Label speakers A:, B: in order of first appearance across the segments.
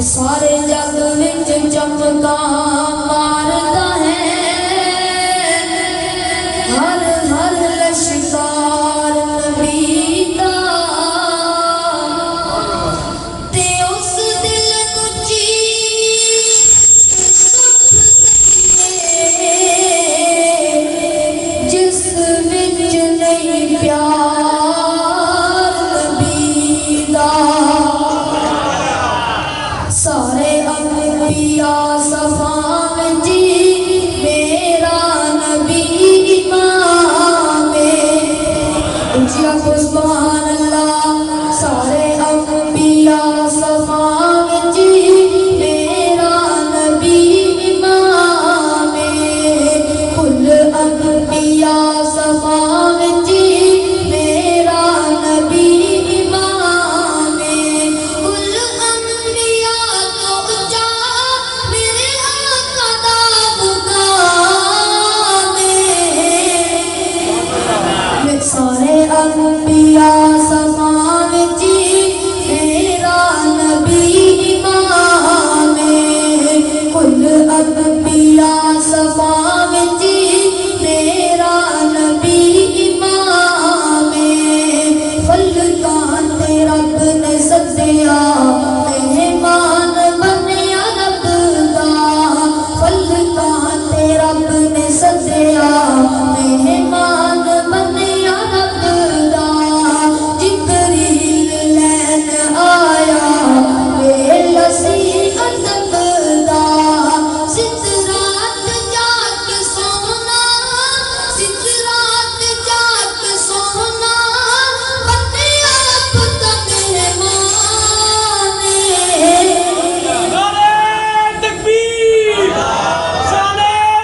A: سارے جگ وچ چمکا ماردا ہے ہر ہر لشکار نبی دا تے اس دل نو چیر جس وچ نہیں پیار نبی دا سارے انبیاء صفان جی میرا نبی امام جی کو سبحان اللہ سارے انبیاء صفان جی میرا نبی امام کل انبیاء صفان جی میرا نبی امام کل انبیاء تو اونچا میرے آقا دا مقام سارے انبیاء صفان جی میرا نبی امام کل انبیاء صفان جی میرا نبی امام فلکان تے رب نے سدیا مہمان بنیا رب دا فلکان تے رب نے سدیا مہمان بنیا رب دا جبریل لین آیا ویلا سی ادب دا سترات جا کے سونا سترات جا کے سونا بنیا رب دا مہمان
B: نعرہ تکبیر شان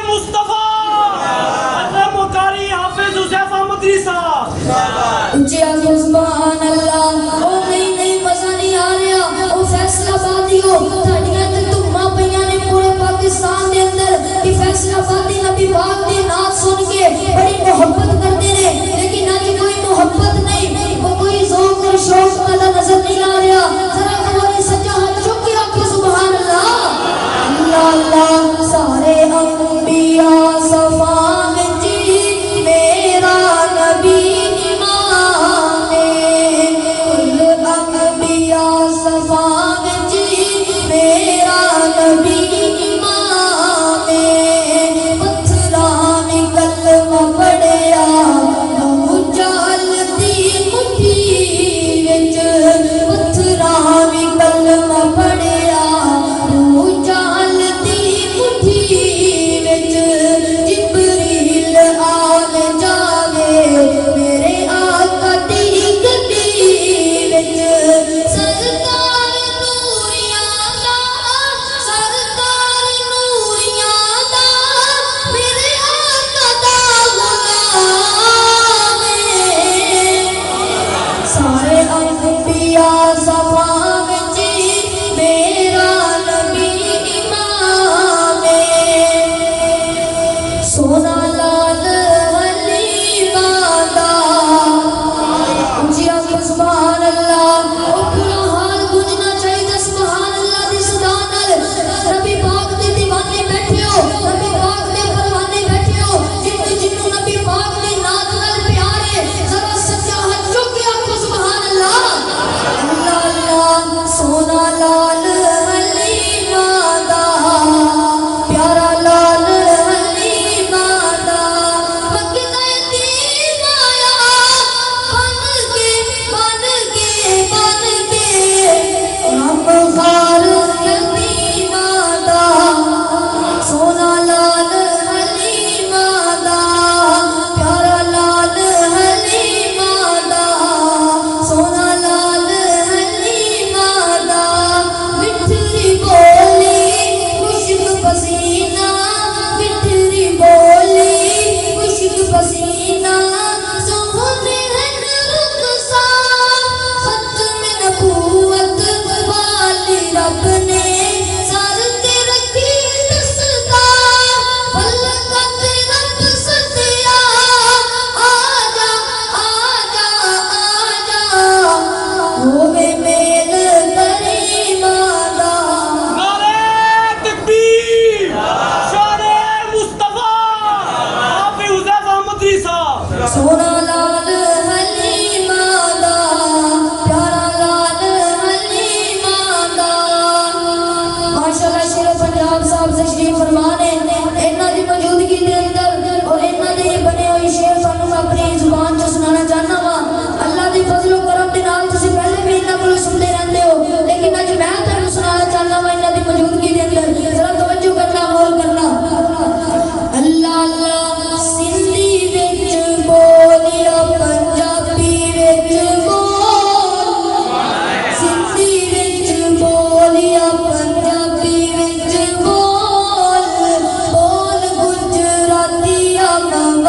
B: مصطفیٰ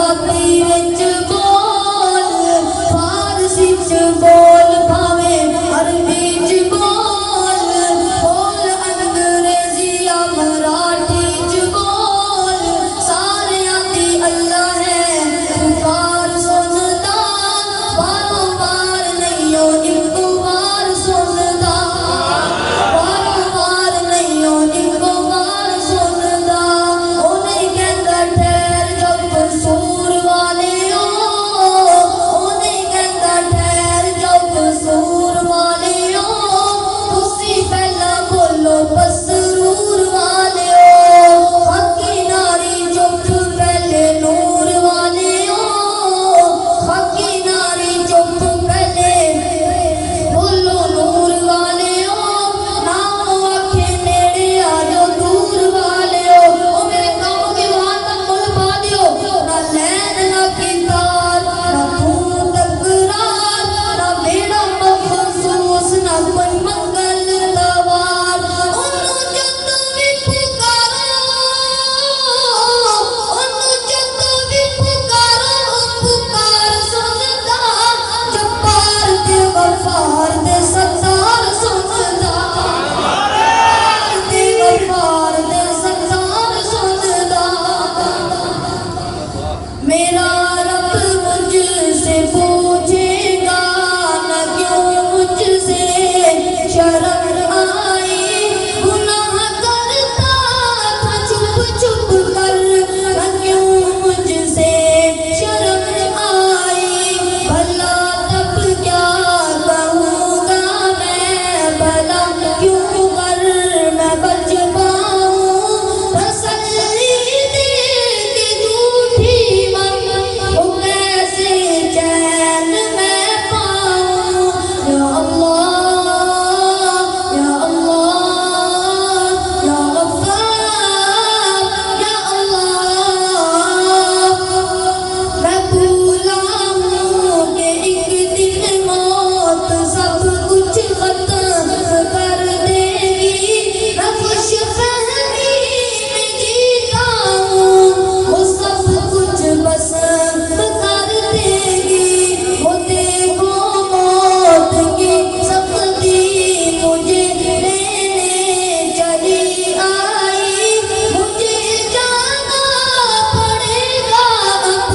A: पंजाबी विच बोल, फारसी च बोल, भावें अरबी च बोल, बोल अंग्रेजी या मराठी च बोल, सारियां दी अल्लाह है पुकार सुनदा, बारों बार नहीं ओ एक बार सुनदा, बारों बार नहीं ओ एक बार सुनदा। ओ नहीं कहंदा ठहर जाओ कसूर वालेओ, ओ नहीं कहंदा ठहर जाओ कसूर वालेओ, तुसी पहला बोलो मसरूर वालेओ, हकी नारी चुप पहले नूर वालेओ, हकी नारी चुप पहले बोलो नूर वालेओ, नाम आखे नेड़े आ जाओ दूर वालेओ। ओ मेरे काम के वहां तक मुल पा दियो, ना लैन ना कितार, ना तू तकरार, ना बेड़ा मखसूस, ना कोई मंगल दवार। ओनू जदों भी पुकारो, ओनू जदों भी पुकारो, पुकार सुनदा, जब्बार ते गफ्फार ते सत्तार सुनदा, जब्बार ते गफ्फार ते सत्तार सुनदा। मेरा रब मुझसे पूछेगा न क्यों मुझसे शर्म आई, गुनाह करता था चुप चुप कर, न क्यों मुझसे शर्म आई। भला तब क्या कहूँगा मैं, भला क्यों कर मैं बच पाऊँ, तसल्ली दे के झूठी मन, वो कैसे चैन मैं पाऊँ। या अल्लाह, या अल्लाह, या गफ्फार, या अल्लाह। मैं भूला हूँ कि एक दिन मौत सब कुछ खत्म कर देगी, मैं खुशफहमी में जीता हूँ, वो सब कुछ पसंद कर देगी। वो देखो मौत की सख्ती मुझे लेने चली आई, मुझे जाना पड़ेगा अब,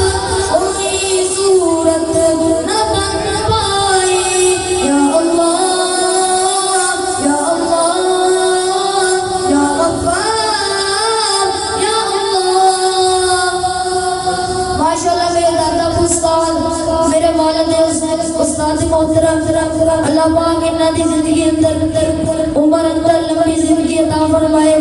A: कोई सूरत न बन पाई। या अल्लाह, या अल्लाह, या गफ्फार, या अल्लाह। माशाअल्लाह मेरे दादा उस्ताद, मेरे वालिद उस्ताद मोहतरम, अल्लाह पाक इन्हां दी जिंदगी अंदर उम्र अंदर लंबी जिंदगी अता फरमाए।